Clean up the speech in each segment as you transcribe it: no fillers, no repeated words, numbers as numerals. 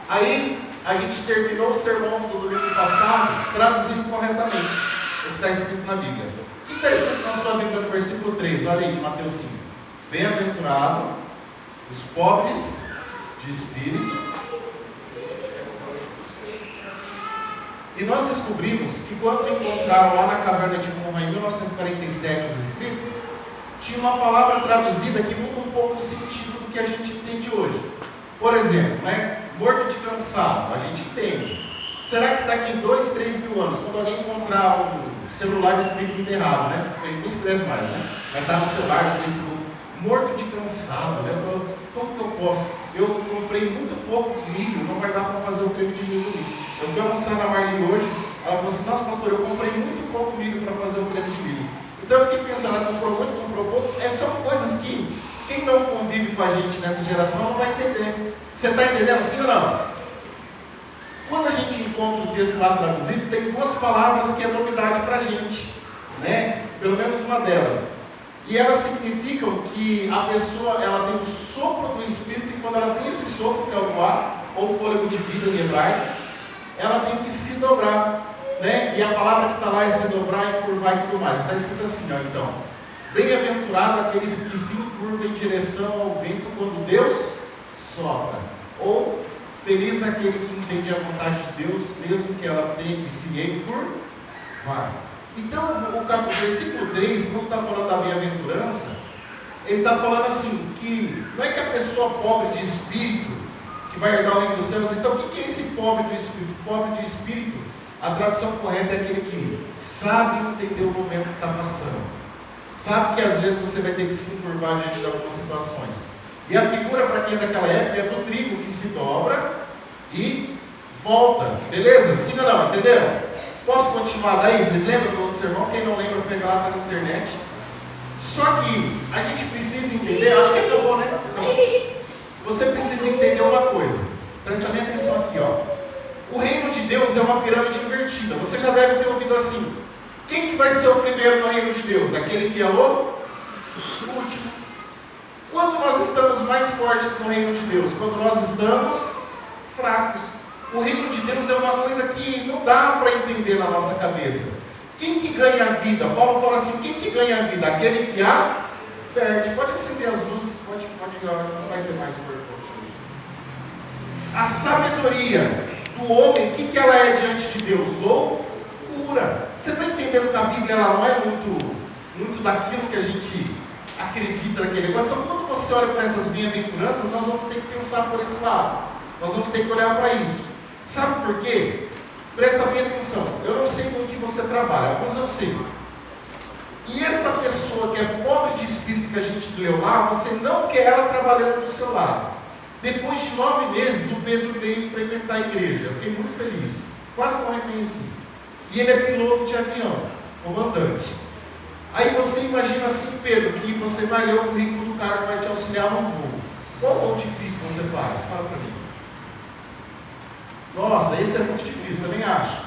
Aí a gente terminou o sermão do domingo passado traduzindo corretamente o que está escrito na Bíblia. O que está escrito na sua Bíblia no versículo 3? Olha aí, de Mateus 5. Bem-aventurado os pobres de espírito. E nós descobrimos que quando encontraram lá na caverna de Qumran em 1947 os escritos, tinha uma palavra traduzida que muda um pouco o sentido do que a gente entende hoje. Por exemplo, né? Morto de cansado, a gente entende. Será que daqui 2, 3 mil anos, quando alguém encontrar um celular escrito enterrado, né? Ele não escreve mais, né? Vai estar no celular, no Facebook, morto de cansado, né? Como que eu posso? Eu comprei muito pouco milho, não vai dar para fazer o creme de milho ali. Eu fui almoçar na Marli hoje, ela falou assim, nossa pastor, eu comprei muito pouco milho para fazer o creme de milho. Então eu fiquei pensando, ela comprou muito, comprou pouco. São coisas que quem não convive com a gente nessa geração não vai entender. Você está entendendo, sim ou não? Quando a gente encontra o texto lá traduzido, tem duas palavras que é novidade para a gente, né? Pelo menos uma delas. E elas significam que a pessoa ela tem o sopro do Espírito, e quando ela tem esse sopro, que é o ar, ou fôlego de vida em hebraico, ela tem que se dobrar, né? E a palavra que está lá é se dobrar, encurvar e tudo mais. Está escrito assim, ó, então. Bem-aventurado aqueles que se encurvam em direção ao vento quando Deus sopra. Ou feliz aquele que entende a vontade de Deus, mesmo que ela tenha que se encurvar. Então, o versículo 3, quando está falando da bem-aventurança, ele está falando assim, que não é que a pessoa pobre de espírito, que vai herdar o reino dos céus. Então, o que é esse pobre do espírito? Pobre de espírito, a tradução correta é aquele que sabe entender o momento que está passando. Sabe que às vezes você vai ter que se encurvar diante de algumas situações. E a figura, para quem é daquela época, é do trigo que se dobra e volta. Beleza? Sim ou não? Entenderam? Posso continuar daí? Vocês lembram do outro sermão? Quem não lembra, pega lá, está na internet. Só que a gente precisa entender, acho que acabou, né? Acabou. Você precisa entender uma coisa. Presta bem atenção aqui, ó. O reino de Deus é uma pirâmide invertida. Você já deve ter ouvido assim. Quem que vai ser o primeiro no reino de Deus? Aquele que é o último. Quando nós estamos mais fortes no reino de Deus? Quando nós estamos fracos. O reino de Deus é uma coisa que não dá para entender na nossa cabeça. Quem que ganha a vida? Paulo fala assim, quem que ganha a vida? Aquele que a perde. Pode acender as luzes, pode não vai ter mais corpo. A sabedoria do homem, o que ela é diante de Deus? Loucura. Você está entendendo que a Bíblia ela não é muito daquilo que a gente acredita naquele negócio? Então, quando você olha para essas bem-aventuranças, nós vamos ter que pensar por esse lado. Nós vamos ter que olhar para isso. Sabe por quê? Presta bem atenção. Eu não sei com o que você trabalha, alguns eu sei. E essa pessoa que é pobre de espírito que a gente leu lá, você não quer ela trabalhando do seu lado. Depois de 9 meses, o Pedro veio frequentar a igreja. Eu fiquei muito feliz. Quase não reconheci. E ele é piloto de avião, comandante. Aí você imagina assim, Pedro, que você vai ler o currículo do cara que vai te auxiliar no voo. Qual voo difícil você faz? Fala para mim. Nossa, esse é muito difícil, também acho.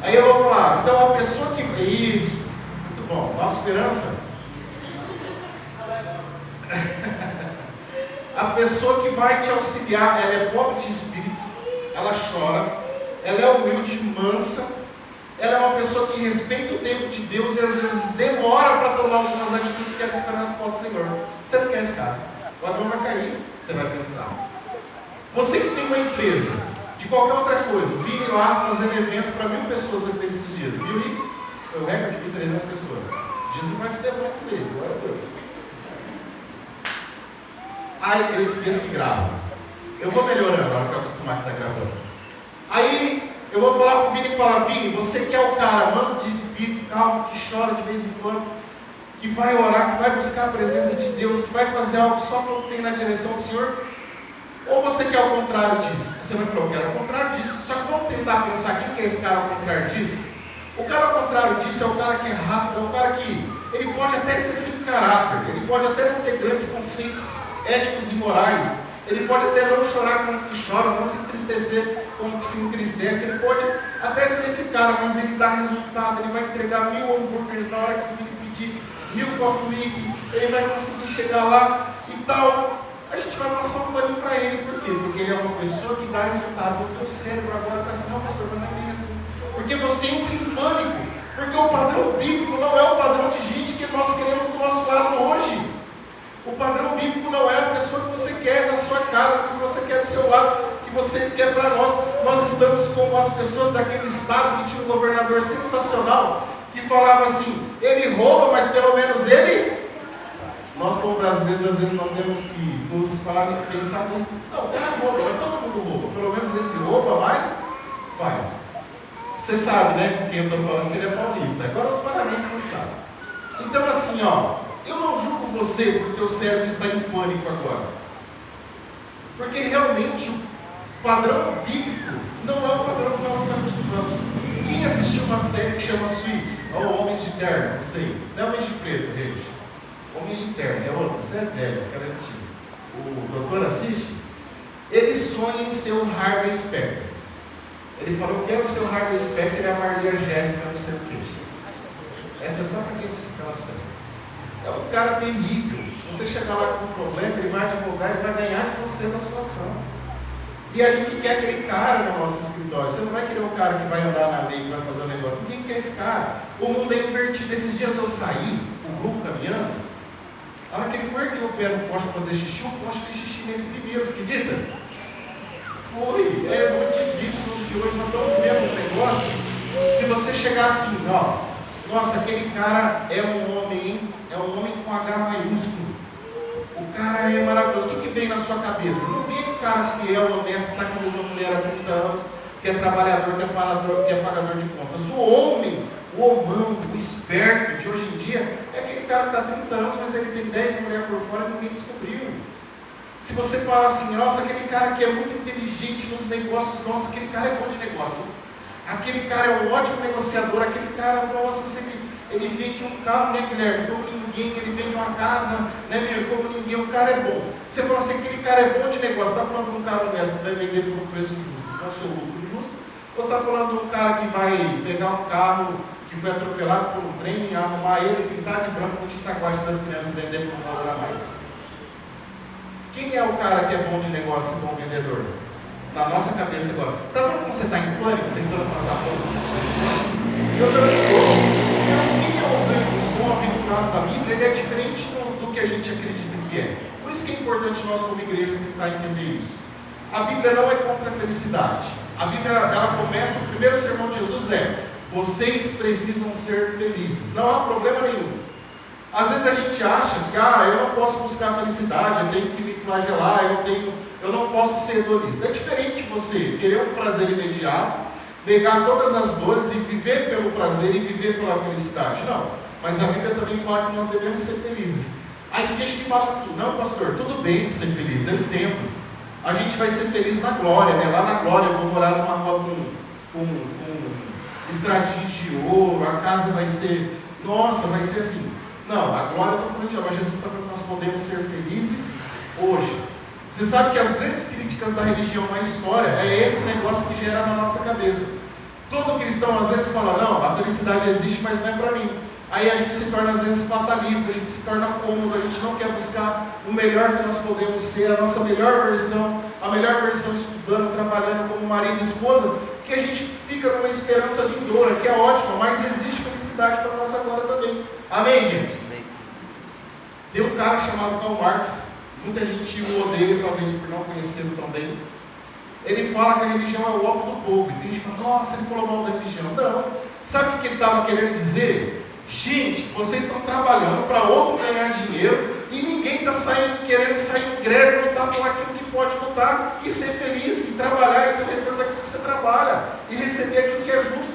Aí eu vou falar, então a pessoa que... Isso, muito bom. Nova Esperança? A pessoa que vai te auxiliar, ela é pobre de espírito, ela chora, ela é humilde, mansa, ela é uma pessoa que respeita o tempo de Deus e às vezes demora para tomar algumas atitudes que ela espera a resposta do Senhor. Você não quer esse cara. O avião vai cair, você vai pensar. Você que tem uma empresa, de qualquer outra coisa, vim lá fazendo evento para 1000 pessoas você fez esses dias. 1000 e foi o recorde de 1.300 pessoas. Diz que não vai fazer por esse mês, glória a Deus. Aí, esse que grava. Eu vou melhorando, agora que eu acostumar que está gravando. Aí, eu vou falar para o Vini e falar, Vini, você que é o cara manso de espírito, calmo, que chora de vez em quando, que vai orar, que vai buscar a presença de Deus, que vai fazer algo só quando tem na direção do Senhor? Ou você quer o contrário disso? Você vai falar, eu quero o contrário disso. Só que vamos tentar pensar quem que é esse cara ao contrário disso? O cara ao contrário disso é o cara que é rápido, é o cara que ele pode até ser sem caráter, ele pode até não ter grandes conceitos éticos e morais, ele pode até não chorar com os que choram, não se entristecer com os que se entristecem, ele pode até ser esse cara, mas ele dá resultado, ele vai entregar 1000 hambúrgueres na hora que o filho pedir, 1000 coffee week, ele vai conseguir chegar lá e tal. a gente vai passar um paninho para ele. Por quê? Porque ele é uma pessoa que dá resultado. O teu cérebro agora está assim, não, pastor, mas não é bem assim. Porque você entra em pânico. Porque o padrão bíblico não é o padrão de gente que nós queremos do nosso lado hoje. O padrão bíblico não é a pessoa que você quer na sua casa, que você quer do seu lado, que você quer para nós. Nós estamos como as pessoas daquele estado que tinha um governador sensacional, que falava assim, ele rouba, mas pelo menos ele... Nós como brasileiros, às vezes nós temos que nos falar, pensar nisso. Não, o cara rouba, mas todo mundo rouba. Pelo menos esse rouba, mas faz. Você sabe, né, com quem eu estou falando, que ele é paulista. Agora os paraenses não sabem. Então assim, eu não julgo você porque o teu cérebro está em pânico agora. Porque realmente o padrão bíblico não é o padrão que nós nos acostumamos. Quem assistiu uma série que chama Suits, ou Homens de Terno, não sei, não é Homens de Preto, gente. Homens de Terno, é outra, você é velho, aquela é antiga. O doutor assiste, ele sonha em ser o Harvey Specter. Ele falou que é o seu Harvey Specter e a Maria Jéssica, não sei o que. Essa é só para quem assiste aquela série. É um cara terrível. Se você chegar lá com um problema, ele vai advogar, ele vai ganhar de você na sua ação. E a gente quer aquele cara no nosso escritório. Você não vai querer um cara que vai andar na lei, que vai fazer um negócio. Ninguém quer esse cara. O mundo é invertido. Esses dias eu saí, o grupo caminhando. A hora que ele foi erguer o pé no poste para fazer xixi, o poste fez xixi nele primeiro, você acredita? Foi, é muito difícil no dia de hoje, nós estamos vendo um negócio. Se você chegar assim, nossa, aquele cara é um homem, hein? É um homem com H maiúsculo. O cara é maravilhoso. O que vem na sua cabeça? Não vem um cara fiel, honesto, que está com a mesma mulher há 30 anos, que é trabalhador, que é pagador de contas. O homem, o homão, o esperto de hoje em dia, é aquele cara que está há 30 anos, mas ele tem 10 mulheres por fora e ninguém descobriu. Se você falar assim, nossa, aquele cara que é muito inteligente nos negócios, nossa, aquele cara é bom de negócio. Aquele cara é um ótimo negociador, aquele cara, nossa, ele vende um carro, né, Guilherme, como ninguém, ele vende uma casa, né, meu, como ninguém, o cara é bom. Você fala assim, aquele cara é bom de negócio, está falando de um cara honesto, vai vender por um preço justo, com o seu lucro justo, ou você está falando de um cara que vai pegar um carro que foi atropelado por um trem, arrumar ele, pintar de branco com tinta guache das crianças, vender por um valor a mais? Quem é o cara que é bom de negócio e bom vendedor? Na nossa cabeça agora. Está vendo como você está em pânico, tentando passar por isso? Eu também estou. Quem é o bom aventurado da Bíblia, ele é diferente do que a gente acredita que é. Por isso que é importante nós como igreja tentar entender isso. A Bíblia não é contra a felicidade. A Bíblia, ela começa, o primeiro sermão de Jesus vocês precisam ser felizes. Não há problema nenhum. Às vezes a gente acha que eu não posso buscar a felicidade, eu tenho que me flagelar, eu não posso ser hedonista. É diferente você querer um prazer imediato, negar todas as dores e viver pelo prazer e viver pela felicidade. Não. Mas a Bíblia também fala que nós devemos ser felizes. Aí tem gente que fala assim, não pastor, tudo bem ser feliz, eu entendo. A gente vai ser feliz na glória, né? Lá na glória eu vou morar numa rua com estradinhos de ouro, a casa vai ser, nossa, vai ser assim. Não, a glória eu estou falando de mas Jesus está falando que nós podemos ser felizes hoje. Você sabe que as grandes críticas da religião na história é esse negócio que gera na nossa cabeça. Todo cristão às vezes fala, não, a felicidade existe, mas não é para mim. Aí a gente se torna às vezes fatalista, a gente se torna cômodo, a gente não quer buscar o melhor que nós podemos ser, a nossa melhor versão, estudando, trabalhando como marido e esposa, que a gente fica numa esperança vindoura, que é ótima, mas existe felicidade para nós agora também. Amém, gente? Amém. Tem um cara chamado Karl Marx, muita gente o odeia, talvez por não conhecê-lo tão bem. Ele fala que a religião é o ópio do povo. E tem gente que fala, nossa, ele falou mal da religião. Não. Sabe o que ele estava querendo dizer? Gente, vocês estão trabalhando para outro ganhar dinheiro e ninguém está querendo sair em greve, lutar por aquilo que pode lutar e ser feliz, e trabalhar e ter o retorno daquilo que você trabalha e receber aquilo que é justo.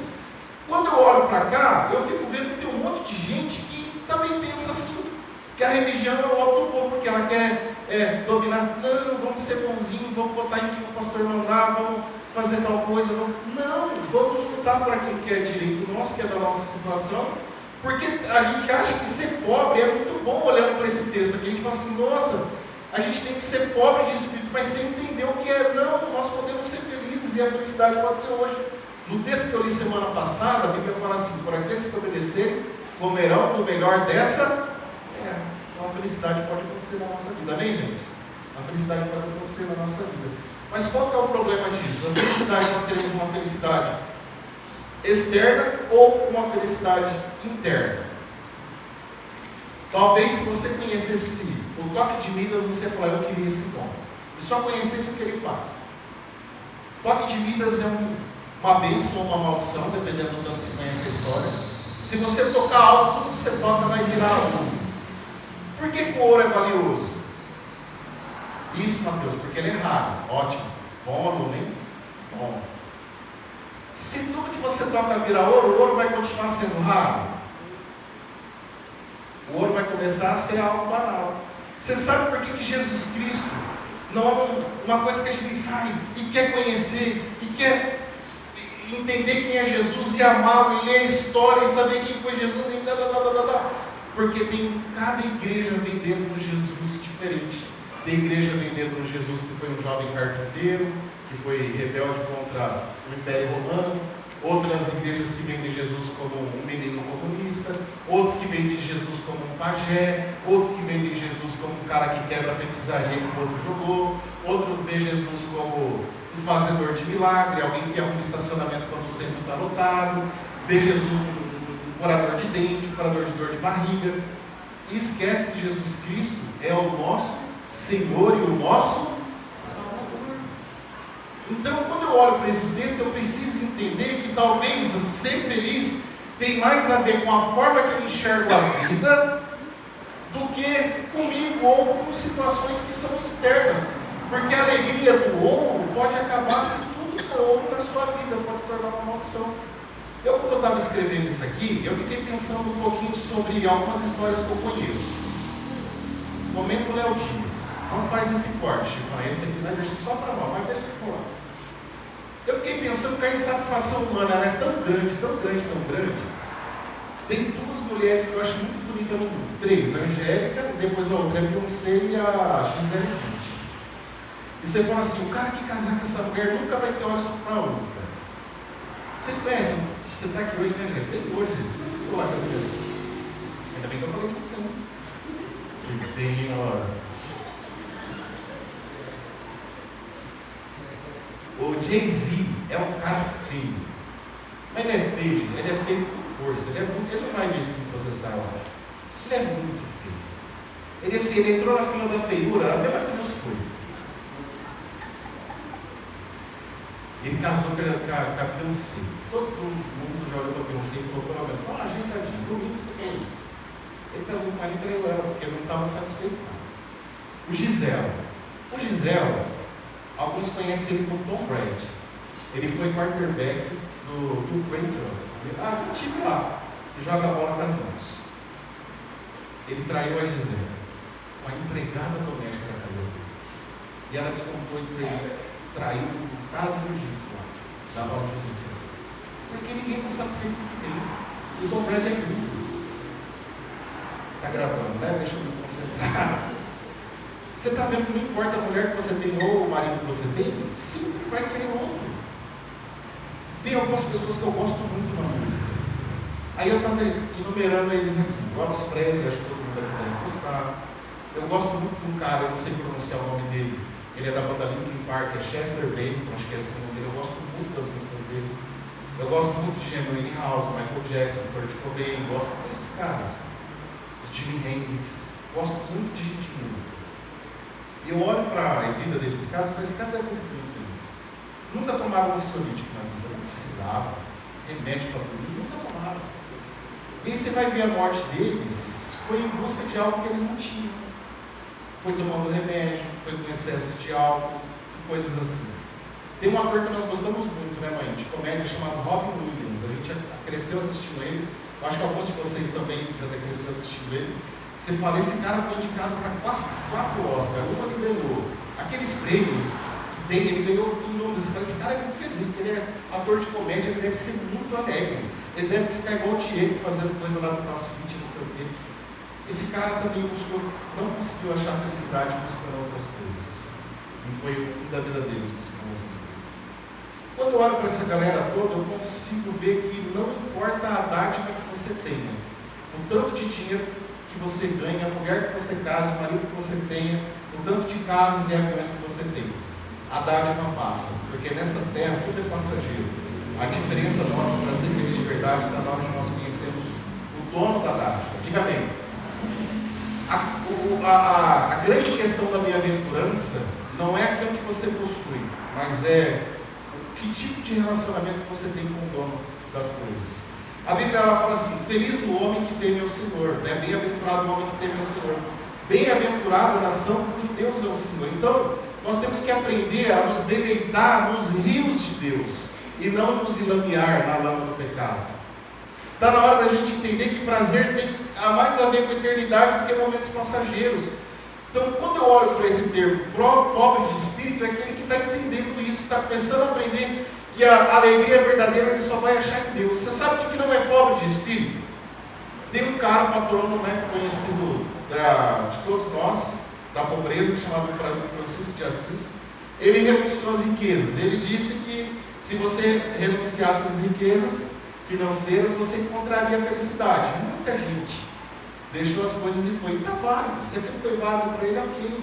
Quando eu olho para cá, eu fico vendo que tem um monte de gente que também pensa assim, que a religião é o ópio do povo, porque ela quer dominar. Não, vamos ser bonzinhos, vamos votar em quem o pastor mandar, vamos fazer tal coisa. Não, vamos lutar por aquilo que é direito nosso, que é da nossa situação. Porque a gente acha que ser pobre é muito bom olhando para esse texto aqui. A gente fala assim, nossa, a gente tem que ser pobre de espírito, mas sem entender o que é. Não, nós podemos ser felizes e a felicidade pode ser hoje. No texto que eu li semana passada, a Bíblia fala assim, por aqueles que obedecerem, comerão do melhor dessa terra. Então a felicidade pode acontecer na nossa vida. Amém, gente? A felicidade pode acontecer na nossa vida. Mas qual que é o problema disso? A felicidade, nós queremos uma felicidade externa ou uma felicidade interna. Talvez se você conhecesse o toque de Midas, você falar, eu queria esse dom. E só conhecesse o que ele faz. Toque de Midas é uma bênção ou uma maldição, dependendo do tanto que você conhece a história. Se você tocar algo, tudo que você toca vai virar ouro. Por que o ouro é valioso? Isso, Mateus, porque ele é raro. Ótimo. Bom aluno, hein? Bom. Se tudo que você toca virar ouro, o ouro vai continuar sendo raro. O ouro vai começar a ser algo banal. Você sabe por que Jesus Cristo não é uma coisa que a gente sai e quer conhecer, e quer entender quem é Jesus, e amá-lo, e ler a história, e saber quem foi Jesus, e porque tem cada igreja vendendo um Jesus diferente. Tem igreja vendendo um Jesus que foi um jovem carpinteiro, que foi rebelde contra o Império Romano. Outras igrejas que vendem Jesus como um menino comunista, outros que vendem Jesus como um pajé, outros que vendem Jesus como um cara que quebra a feitiçaria que o outro jogou, outro vê Jesus como um fazedor de milagre, alguém que arruma um estacionamento quando o centro está lotado, vê Jesus um curador de dente, um curador de dor de barriga, e esquece que Jesus Cristo é o nosso Senhor e o nosso Salvador. Então, quando eu olho para esse texto, eu preciso entender que talvez ser feliz tem mais a ver com a forma que eu enxergo a vida do que comigo ou com situações que são externas. Porque a alegria do ouro pode acabar se tudo for ouro na sua vida, pode se tornar uma maldição. Quando eu estava escrevendo isso aqui, eu fiquei pensando um pouquinho sobre algumas histórias que eu conheço. Momento Léo Dias. Não faz esse corte, esse aqui vai deixar só para lá, mas deixa eu pular. Eu fiquei pensando que a insatisfação humana ela é tão grande, tão grande, tão grande. Tem duas mulheres que eu acho muito bonitas no mundo. Três, a Angélica, depois a outra é a Beyoncé e a Gisele Bündchen. E você fala assim, o cara que casar com essa mulher nunca vai ter olhos para outra. Vocês conhecem? Você está aqui hoje, né, gente? Tem hoje, você não ficou lá com essa pessoa. Ainda bem que eu falei com você, né? Bem na hora. O Jay-Z é um cara feio. Mas ele é feio, gente. Ele é feio com força. Ele não vai ver se me processar lá. Ele é muito feio. Ele entrou na fila da feiura, a mesma que nos foi. Ele casou com a Beyoncé. Todo mundo já olhou para a Beyoncé e falou, pelo menos, ajeitadinho, domingo você falou isso. Ele casou com ela e traiu ela, porque ele não estava satisfeito. O Gisele, alguns conhecem ele como Tom Brady. Ele foi quarterback do Patriots. Um time lá, que joga a bola com as mãos. Ele traiu a Gisele, uma empregada doméstica da casa deles. E ela descontou e traiu o cara do jiu-jitsu lá, da bola de jiu-jitsu. Porque ninguém está satisfeito com o que tem. E o Tom Brady é lindo. Está gravando, né? Deixa eu me concentrar. Você está vendo que não importa a mulher que você tem ou o marido que você tem, sempre vai querer outro. Tem algumas pessoas que eu gosto muito na música. Aí eu estava enumerando eles aqui. Elvis Presley, acho que todo mundo aqui deve gostar. Eu gosto muito de um cara, eu não sei pronunciar o nome dele. Ele é da banda Linkin Park, é Chester Bennington, acho que é assim o nome dele. Eu gosto muito das músicas dele. Eu gosto muito de Amy House, Michael Jackson, Kurt Cobain, gosto desses caras. De Jimi Hendrix, gosto muito de música. E eu olho para a vida desses caras e falo, esse cara deve ter sido muito feliz. Nunca tomaram um ansiolítico na vida, não precisava. Remédio para tudo, nunca tomaram. E aí você vai ver a morte deles, foi em busca de algo que eles não tinham. Foi tomando remédio, foi com excesso de álcool, coisas assim. Tem um ator que nós gostamos muito, né, mãe? De comédia, chamado Robin Williams. A gente cresceu assistindo ele. Eu acho que alguns de vocês também já cresceram assistindo ele. Você fala, esse cara foi indicado para quatro Oscars, uma ele ganhou. Aqueles prêmios que tem, ele ganhou inúmeros. Você fala, esse cara é muito feliz, porque ele é ator de comédia, ele deve ser muito alegre. Ele deve ficar igual o Diego, fazendo coisa lá no CrossFit, não sei o quê. Esse cara também não conseguiu achar felicidade buscando outras coisas. E foi o fim da vida deles buscando essas coisas. Quando eu olho para essa galera toda, eu consigo ver que não importa a dádiva que você tenha, o tanto de dinheiro que você ganha, a mulher que você casa, o marido que você tenha, o tanto de casas e aviões que você tem. A dádiva passa, porque nessa terra tudo é passageiro. A diferença nossa para ser feliz de verdade está na hora que nós conhecemos o dono da dádiva. Diga bem. A grande questão da bem-aventurança não é aquilo que você possui, mas é que tipo de relacionamento você tem com o dono das coisas. A Bíblia ela fala assim: feliz o homem que teme ao Senhor, né? Bem-aventurado o homem que teme ao Senhor. Bem-aventurada a nação cujo Deus é o Senhor. Então, nós temos que aprender a nos deleitar nos rios de Deus e não nos enlamear na lama do pecado. Está na hora da gente entender que prazer tem mais a ver com a eternidade do que momentos passageiros. Então, quando eu olho para esse termo, pobre de espírito, é aquele que está entendendo isso, que está começando a aprender que a alegria verdadeira ele só vai achar em Deus. Você sabe o que não é pobre de espírito? Tem um cara, patrono, né, conhecido de todos nós, da pobreza, chamado Francisco de Assis. Ele renunciou às riquezas. Ele disse que se você renunciasse às riquezas financeiras, você encontraria felicidade. Muita gente deixou as coisas e foi. E está válido. Se aquilo foi válido para ele, ok.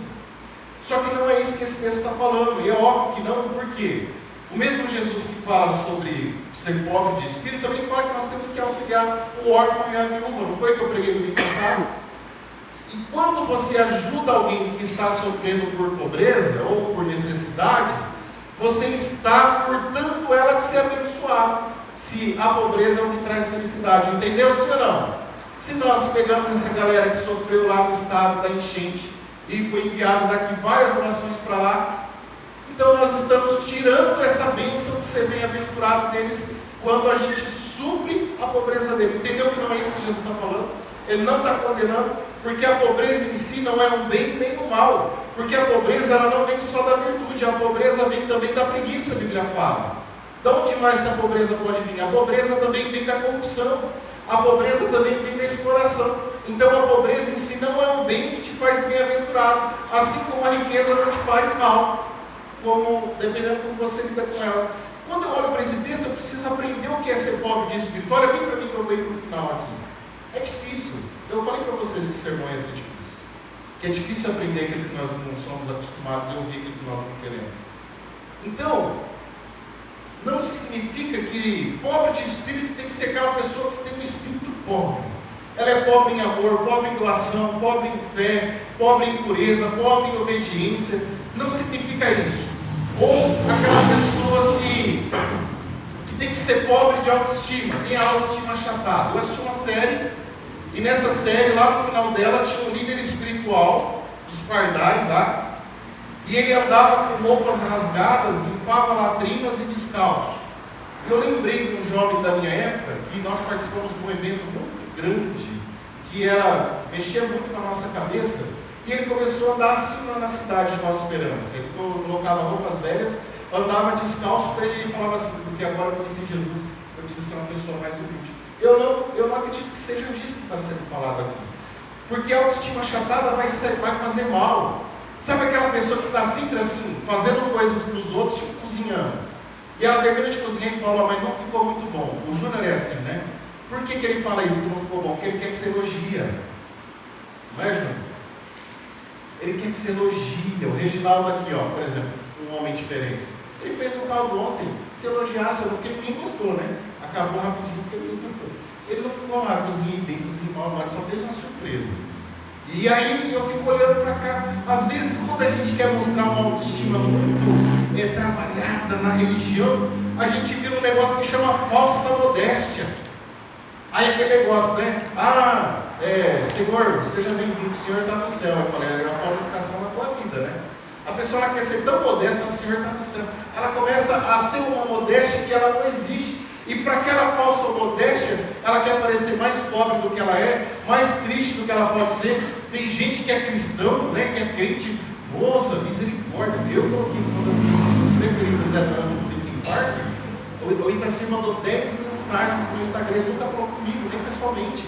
Só que não é isso que esse texto está falando. E é óbvio que não, por quê? O mesmo Jesus que fala sobre ser pobre de espírito, também fala que nós temos que auxiliar o órfão e a viúva. Não foi que eu preguei no domingo passado? E quando você ajuda alguém que está sofrendo por pobreza ou por necessidade, você está furtando ela de ser abençoado. Se a pobreza é o que traz felicidade. Entendeu, sim ou não? Se nós pegamos essa galera que sofreu lá no estado da enchente e foi enviado daqui várias orações para lá, então nós estamos tirando essa bênção de ser bem-aventurado deles quando a gente supre a pobreza dele. Entendeu que não é isso que Jesus está falando? Ele não está condenando, porque a pobreza em si não é um bem nem um mal. Porque a pobreza ela não vem só da virtude, a pobreza vem também da preguiça, a Bíblia fala. De onde mais que a pobreza pode vir? A pobreza também vem da corrupção. A pobreza também vem da exploração. Então a pobreza em si não é um bem que te faz bem-aventurado, assim como a riqueza não te faz mal, dependendo como você lida com ela. Quando eu olho para esse texto, eu preciso aprender o que é ser pobre de espírito. Olha bem para mim que eu venho para o final aqui. É difícil. Eu falei para vocês que o sermão ia ser difícil. Que é difícil aprender aquilo que nós não somos acostumados e ouvir aquilo que nós não queremos. Então, não significa que pobre de espírito tem que ser aquela pessoa que tem um espírito pobre. Ela é pobre em amor, pobre em doação, pobre em fé, pobre em pureza, pobre em obediência. Não significa isso. Ou aquela pessoa que tem que ser pobre de autoestima, tem a autoestima achatada. Eu assisti uma série, e nessa série, lá no final dela, tinha um líder espiritual dos pardais lá, e ele andava com roupas rasgadas, limpava latrinas e descalço. Eu lembrei de um jovem da minha época, que nós participamos de um evento muito grande, que mexia muito na nossa cabeça, e ele começou a andar assim na cidade de Nova Esperança. Ele colocava roupas velhas, andava descalço para ele e falava assim: porque agora eu conheci Jesus, eu preciso ser uma pessoa mais humilde. Eu não acredito que seja disso que está sendo falado aqui, porque a autoestima achatada vai fazer mal. Sabe aquela pessoa que está sempre assim, fazendo coisas para os outros, tipo cozinhando, e ela termina de cozinhar e fala: mas não ficou muito bom. O Júnior é assim, né? Por que ele fala isso que não ficou bom? Porque ele quer que você elogia. Não é, Júnior? Ele quer que você elogia. O Reginaldo aqui, ó, por exemplo, um homem diferente. Ele fez um caldo ontem, se elogiasse, porque ninguém gostou, né? Acabou rapidinho porque ninguém gostou. Ele não ficou lá, cozinhei bem, cozinhei mal, mas só fez uma surpresa. E aí eu fico olhando para cá. Às vezes, quando a gente quer mostrar uma autoestima muito trabalhada na religião, a gente vira um negócio que chama falsa modéstia. Aí aquele negócio, né? Senhor, seja bem-vindo, o Senhor está no céu. Eu falei: é a falta de educação na tua vida, né? A pessoa ela quer ser tão modesta, o Senhor está no céu. Ela começa a ser uma modéstia que ela não existe. E para aquela falsa modéstia, ela quer parecer mais pobre do que ela é, mais triste do que ela pode ser. Tem gente que é cristão, né? Que é crente, moça, misericórdia. Eu coloquei uma das minhas músicas preferidas, do Linkin Park. O Itacir mandou 10 mensagens no Instagram, ele nunca falou comigo, nem pessoalmente.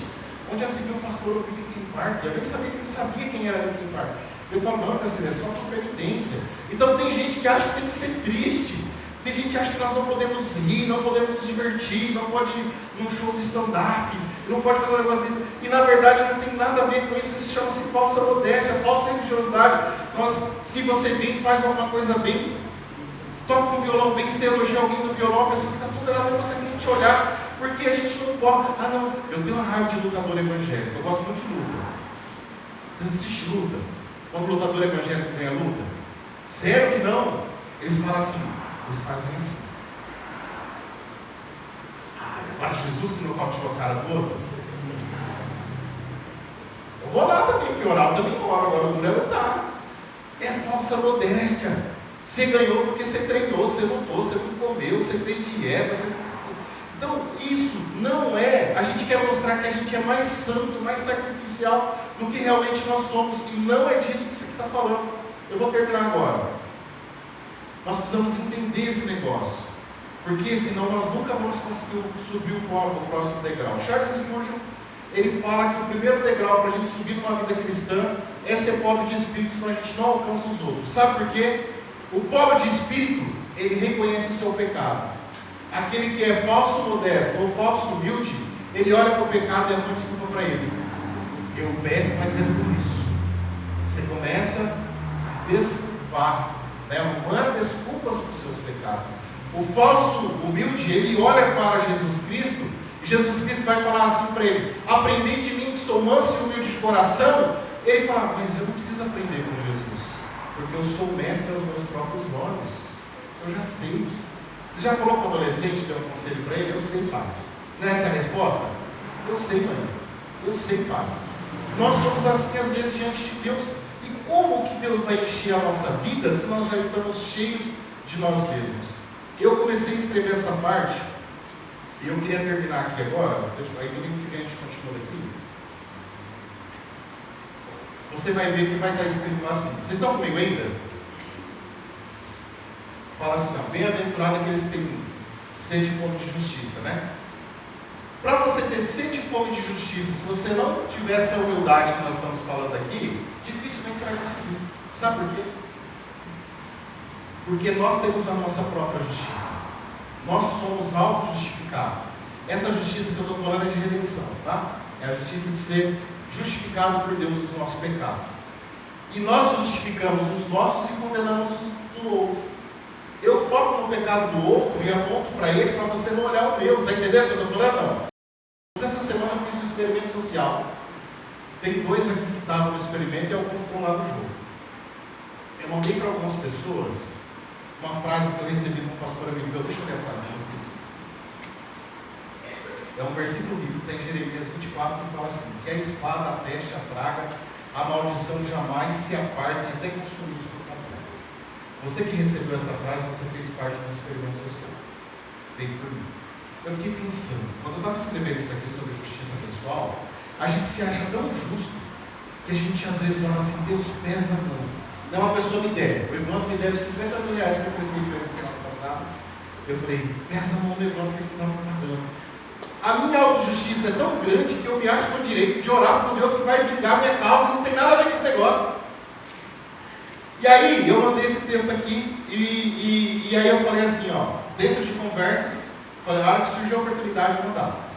Onde já seguiu o pastor do Linkin Park? Eu nem sabia que ele sabia quem era Linkin Park. Eu falo: não, Itacir, é só por penitência. Então tem gente que acha que tem que ser triste. Tem gente que acha que nós não podemos rir, não podemos nos divertir, não pode ir num show de stand-up, não pode fazer um negócio desse. E na verdade não tem nada a ver com isso, isso chama-se falsa modéstia, falsa religiosidade. Se você bem faz alguma coisa bem, toca um violão bem, se elogia alguém no violão, a pessoa fica toda ela não consegue nem te olhar, porque a gente não pode. Ah não, eu tenho uma raiva de lutador evangélico, eu gosto muito de luta. Você assiste luta, quando o lutador evangélico ganha luta, sério que não? Eles falam assim, eles fazem assim. Agora Jesus que nocauteou a cara do outro. Eu vou lá também, porque orar também ora, agora o duro é lutar. É falsa modéstia. Você ganhou porque você treinou, você lutou, você não comeu, você fez dieta, Então, isso não é. A gente quer mostrar que a gente é mais santo, mais sacrificial do que realmente nós somos. E não é disso que você está falando. Eu vou terminar agora. Nós precisamos entender esse negócio. Porque senão nós nunca vamos conseguir subir o próximo degrau. Charles Spurgeon, ele fala que o primeiro degrau para a gente subir numa vida cristã é ser pobre de espírito, senão a gente não alcança os outros. Sabe por quê? O pobre de espírito, ele reconhece o seu pecado. Aquele que é falso modesto ou falso humilde, ele olha para o pecado e arruma desculpa para ele. Eu peco, mas é por isso. Você começa a se desculpar, arrumando desculpas para os seus pecados. O falso humilde, ele olha para Jesus Cristo, e Jesus Cristo vai falar assim para ele: aprendei de mim que sou manso e humilde de coração. Ele fala: mas eu não preciso aprender com Jesus, porque eu sou mestre aos meus próprios olhos. Eu já sei. Você já falou com o adolescente, deu um conselho para ele? Eu sei, pai. Não é essa a resposta? Eu sei, mãe. Eu sei, pai. Nós somos assim às vezes diante de Deus. E como que Deus vai encher a nossa vida se nós já estamos cheios de nós mesmos? Eu comecei a escrever essa parte e eu queria terminar aqui agora. Aí domingo que vem a gente continua aqui. Você vai ver que vai estar escrito lá assim. Vocês estão comigo ainda? Fala assim, ó, bem-aventurado aqueles que têm sede e fome de justiça, né? Para você ter sede e fome de justiça, se você não tiver essa humildade que nós estamos falando aqui, dificilmente você vai conseguir. Sabe por quê? Porque nós temos a nossa própria justiça. Nós somos auto-justificados. Essa justiça que eu estou falando é de redenção, tá? É a justiça de ser justificado por Deus dos nossos pecados. E nós justificamos os nossos e condenamos os do outro. Eu foco no pecado do outro e aponto para ele para você não olhar o meu. Está entendendo o que eu estou falando? Não. Essa semana eu fiz um experimento social. Tem dois aqui que estavam no experimento e alguns estão lá no jogo. Eu mandei para algumas pessoas uma frase que eu recebi de um pastor amigo meu. Deixa eu ver a frase que eu esqueci. É um versículo bíblico, tem Jeremias 24, que fala assim: que a espada, a peste, a praga, a maldição jamais se apartem até consumir-os por completo. Você que recebeu essa frase, você fez parte de um experimento social feito por mim. Eu fiquei pensando, quando eu estava escrevendo isso aqui sobre justiça pessoal, a gente se acha tão justo que a gente às vezes olha assim: Deus pesa a mão. Não, uma pessoa me deve, o Evandro me deve 50 mil reais que eu prestei para ele semana passada. Eu falei: pesa a mão do Evandro que ele estava pagando. A minha autojustiça é tão grande que eu me acho com o direito de orar para um Deus que vai vingar a minha causa e não tem nada a ver com esse negócio. E aí, eu mandei esse texto aqui e aí eu falei assim, ó, dentro de conversas, falei: a hora que surgiu a oportunidade de mandar.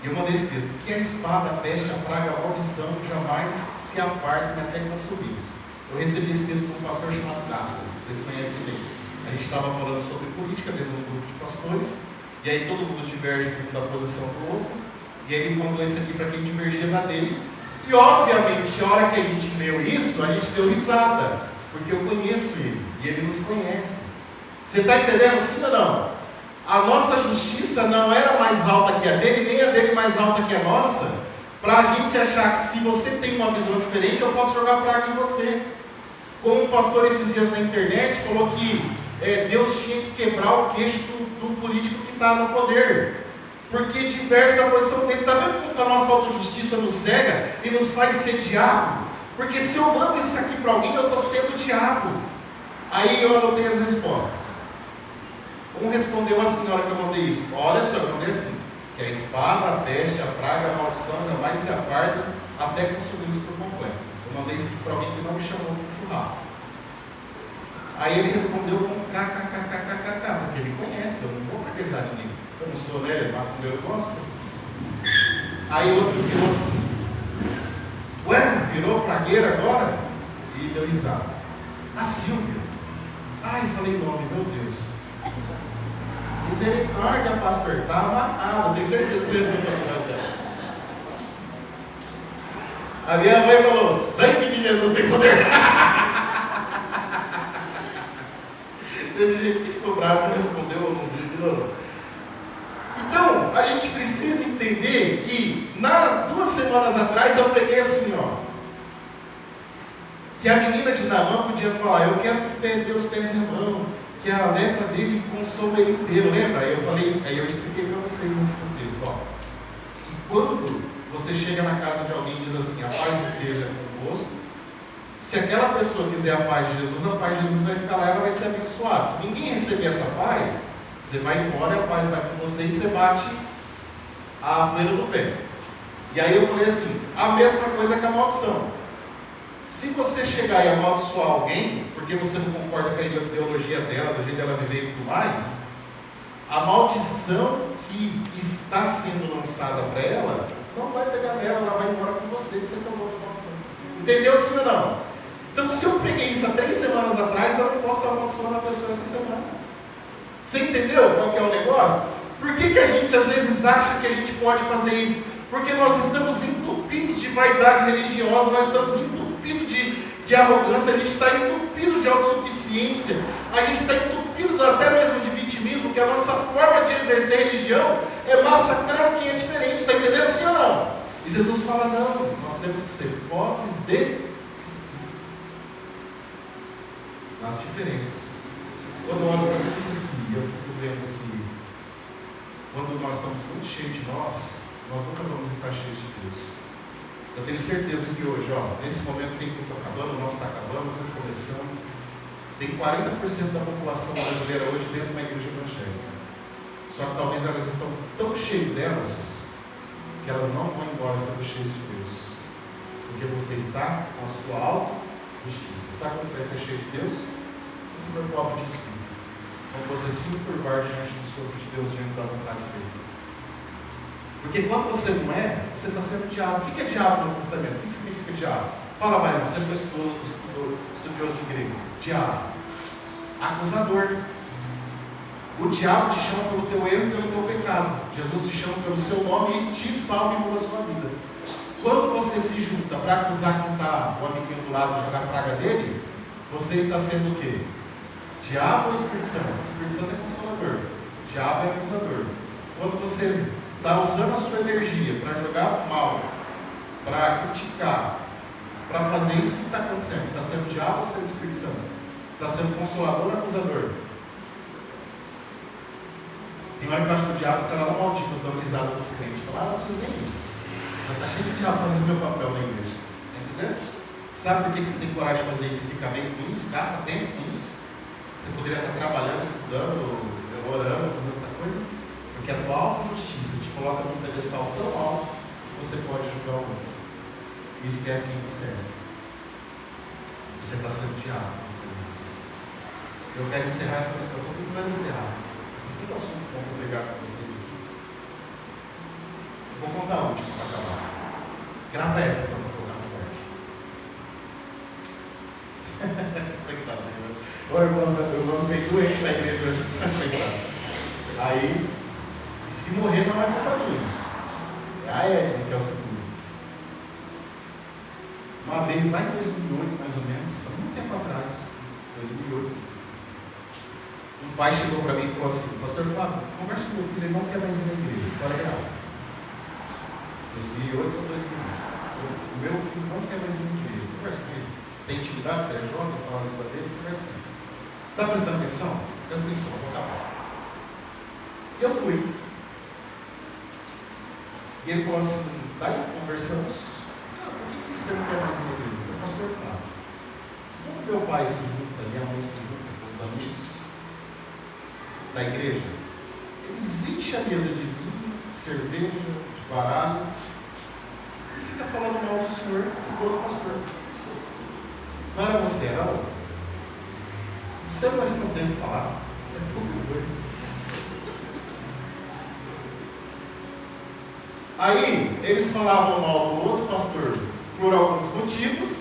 E eu mandei esse texto: que a espada, a peste, a praga, a maldição jamais se apartem até consumi-los. Eu recebi esse texto de um pastor chamado Gaspar, vocês conhecem bem. A gente estava falando sobre política dentro de um grupo de pastores, e aí todo mundo diverge da posição do outro, e aí ele mandou esse aqui para quem divergia da dele. E obviamente, a hora que a gente leu isso, a gente deu risada, porque eu conheço ele, e ele nos conhece. Você está entendendo, sim ou não? A nossa justiça não era mais alta que a dele, nem a dele mais alta que a nossa, para a gente achar que se você tem uma visão diferente, eu posso jogar praga em você. Como um pastor esses dias na internet falou que Deus tinha que quebrar o queixo do político que está no poder, porque diverge da posição dele. Está vendo como a nossa autojustiça nos cega e nos faz ser diabo? Porque se eu mando isso aqui para alguém, eu estou sendo diabo. Aí eu anotei as respostas. Um respondeu assim na hora que eu mandei isso: olha só, eu mandei assim, que a espada, a peste, a praga, a maldição jamais se apartam até consumi-los por completo. Eu mandei isso aqui para alguém que não me chamou para um churrasco. Aí ele respondeu com kkkkkk, para ninguém. Eu não sou, né, macumbeiro gospel. Aí outro virou assim. Ué, virou pragueira agora? E deu risada. A Silvia. Ai, falei o nome, meu Deus. Misericórdia, pastor, está amarrado. Tenho certeza que ele dela. A minha mãe falou: sangue de Jesus tem poder. Teve gente que ficou brava, não respondeu, ou não ignorou. Então, a gente precisa entender que, 2 semanas atrás, eu preguei assim, ó. Que a menina de Naamã podia falar: eu quero que Deus pese a mão, que a lepra dele consome ele inteiro. Lembra? Aí eu expliquei para vocês esse texto, ó. Que quando você chega na casa de alguém e diz assim: a paz esteja convosco, se aquela pessoa quiser a paz de Jesus, a paz de Jesus vai ficar lá e ela vai ser abençoada. Se ninguém receber essa paz, você vai embora e a paz vai com você e você bate a poeira do pé. E aí eu falei assim: a mesma coisa que a maldição. Se você chegar e amaldiçoar alguém, porque você não concorda com a ideologia dela, do jeito dela viver e tudo mais, a maldição que está sendo lançada para ela, não vai pegar nela, ela vai embora com você, que você tomou a maldição. Entendeu sim ou não? Então, se eu preguei isso há 3 semanas atrás, eu não posso estar amaldiçoando a pessoa essa semana. Você entendeu qual que é o negócio? Por que a gente às vezes acha que a gente pode fazer isso? Porque nós estamos entupidos de vaidade religiosa, nós estamos entupidos de arrogância, a gente está entupido de autossuficiência, a gente está entupido até mesmo de vitimismo, que a nossa forma de exercer religião é massacrar quem é diferente, está entendendo sim ou não? E Jesus fala: não, nós temos que ser pobres de espírito, nas diferenças. Quando eu olho para isso aqui, eu fico vendo que quando nós estamos muito cheios de nós nunca vamos estar cheios de Deus. Eu tenho certeza que hoje, nesse momento tem culto acabando, o nosso está acabando, o culto começando. Tem 40% da população brasileira hoje dentro de uma igreja evangélica. Só que talvez elas estão tão cheias delas que elas não vão embora sendo cheias de Deus. Porque você está com a sua auto-justiça. Sabe quando você vai ser cheio de Deus? Você for pobre de espírito. Quando você se curvar diante do sopro de Deus, diante da vontade dele. Porque quando você não é, você está sendo diabo. O que é diabo no Novo Testamento? O que significa diabo? Fala, Maria, você foi estudioso de grego. Diabo. Acusador. O diabo te chama pelo teu erro e pelo teu pecado. Jesus te chama pelo seu nome e te salva e muda a sua vida. Quando você se junta para acusar quem está o amiguinho do lado, jogar praga dele, você está sendo o quê? Diabo ou Espírito Santo? O Espírito Santo é consolador. Diabo é acusador. Quando você está usando a sua energia para jogar mal, para criticar, para fazer isso, o que está acontecendo? Você está sendo diabo ou sendo Espírito Santo? Você está sendo consolador ou acusador? Tem hora que eu acho que o diabo está lá no Maldivas dando risada dos crentes. Fala: não precisa nem ir. Já está cheio de diabo fazendo meu papel na igreja. Entendeu? Sabe por que você tem coragem de fazer isso e ficar bem com isso? Gasta tempo com isso? Você poderia estar trabalhando, estudando, orando, fazendo outra coisa? Porque a tua auto-justiça te coloca num pedestal tão alto que você pode julgar o outro. E esquece quem você é. Você está sendo diabo. Eu quero encerrar essa. Eu estou tentando encerrar. Tem tanto assunto bom para pregar com vocês aqui. Eu vou contar a última para acabar. Grava essa para não colocar no corte. Coitado, né? O irmão veio doente na igreja hoje. Coitado. Aí, se morrer, não vai culpa minha. É a Edna, que é o segundo. Uma vez, lá em 2008, mais ou menos, há muito tempo atrás, 2008, um pai chegou para mim e falou assim: pastor Fábio, conversa com meu filho, ele não quer mais ir na igreja, história real. 2008 ou 2009. O meu filho não quer mais ir na igreja, conversa com ele. Se tem intimidade, se é jovem, fala a língua dele, conversa com ele. Está prestando atenção? Presta atenção, eu vou acabar. E eu fui. E ele falou assim: daí conversamos. Por que você não quer mais ir na igreja? Eu falei: pastor Fábio, como meu pai se junta, minha mãe se junta com os amigos da igreja, eles enchem a mesa de vinho, cerveja, de baralho e fica falando mal do senhor e do pastor. Não era você, era outro. Você não tem o que falar, é pouca coisa. Aí, eles falavam mal do outro pastor por alguns motivos,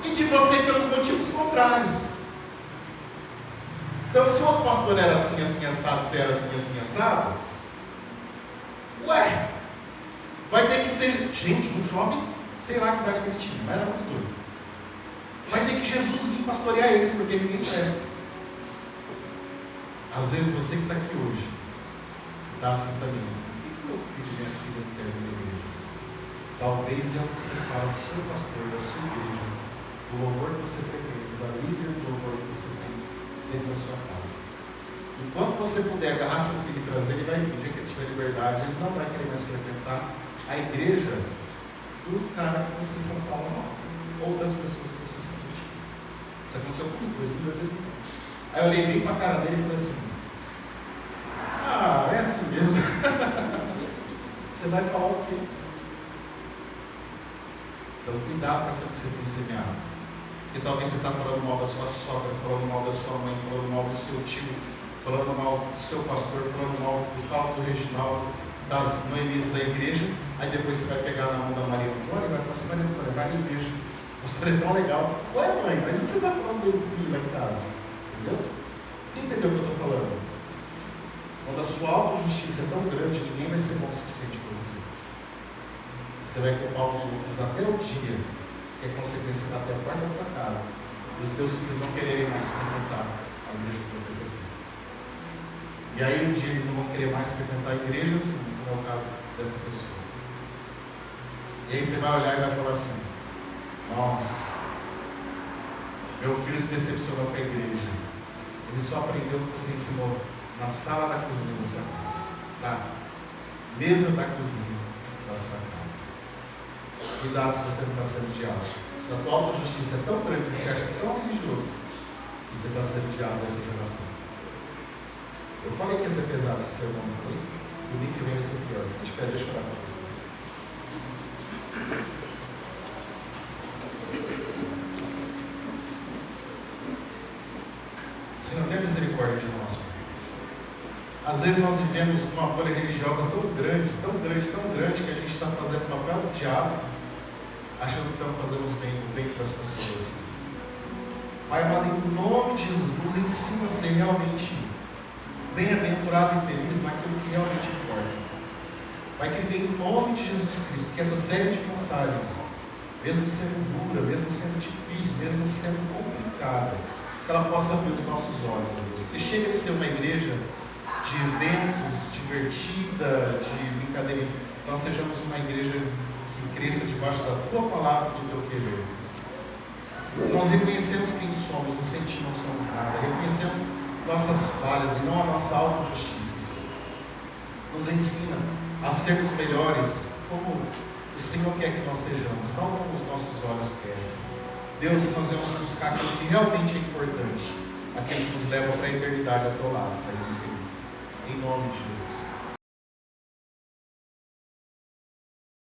e de você pelos motivos contrários. Então, se o outro pastor era assim, assim, assado, você era assim, assim, assado, ué, vai ter que ser, gente, um jovem, sei lá que idade que ele tinha, mas era muito doido. Vai ter que Jesus vir pastorear eles, porque ninguém presta. Às vezes você que está aqui hoje, está assim também, por que meu filho e minha filha não querem ir à igreja? Talvez é o que você fala do seu pastor, da sua igreja, do louvor que você frequenta, da líder do louvor que você tem dentro da sua casa. Enquanto você puder agarrar seu filho e trazer, ele vai, no dia que ele tiver liberdade, ele não vai querer mais frequentar a igreja do cara que vocês são falando mal, ou das pessoas que vocês são criticando. Isso aconteceu comigo, coisa do meu Deus. Aí eu olhei bem para a cara dele e falei assim: ah, é assim mesmo. Você vai falar o quê? Então cuidado com aquilo que você tem semeado. Porque talvez você está falando mal da sua sogra, falando mal da sua mãe, falando mal do seu tio, falando mal do seu pastor, falando mal do tal do Reginaldo, das noemias da igreja. Aí depois você vai pegar na mão da Maria Antônia e vai falar assim: Maria Antônia, vai na igreja. O pastor é tão legal. Ué, mãe, mas o que você está falando dele lá em casa? Entendeu? Quem entendeu o que eu estou falando? Quando a sua autojustiça é tão grande, ninguém vai ser bom o suficiente para você. Você vai culpar os outros até o dia que a consequência vai até a porta da tua casa e os teus filhos não quererem mais frequentar a igreja que você frequenta. E aí um dia eles não vão querer mais frequentar a igreja, como é o caso dessa pessoa. E aí você vai olhar e vai falar assim: nossa, meu filho se decepcionou com a igreja. Ele só aprendeu o que você ensinou na sala da cozinha da sua casa, na mesa da cozinha da sua casa. Cuidado se você não está sendo diabo. Se a tua autojustiça é tão grande, você se acha tão religioso, que você está sendo diabo dessa geração. Eu falei que ia ser pesado esse sermão, não foi? Domingo que vem vai ser pior. A gente pede, deixa eu orar para você. Senhor, tenha misericórdia de nós. Às vezes nós vivemos numa bolha religiosa tão grande, tão grande, tão grande, que a gente está fazendo o papel do diabo, achando que estamos fazendo o bem para as pessoas. Pai amado, em nome de Jesus, nos ensina a ser realmente bem-aventurado e feliz naquilo que realmente importa. Pai, que em nome de Jesus Cristo, que essa série de mensagens, mesmo sendo dura, mesmo sendo difícil, mesmo sendo complicada, que ela possa abrir os nossos olhos, Deus. Que chega de ser uma igreja de eventos, divertida, de brincadeiras, nós sejamos uma igreja que cresça debaixo da tua palavra e do teu querer. Nós reconhecemos quem somos e sentir não somos nada, reconhecemos nossas falhas e não a nossa autojustiça. Nos ensina a sermos melhores como o Senhor quer que nós sejamos, não como os nossos olhos querem. Deus, que nós vamos buscar aquilo que realmente é importante, aquilo que nos leva para a eternidade ao teu lado, Pai. Em nome de Jesus.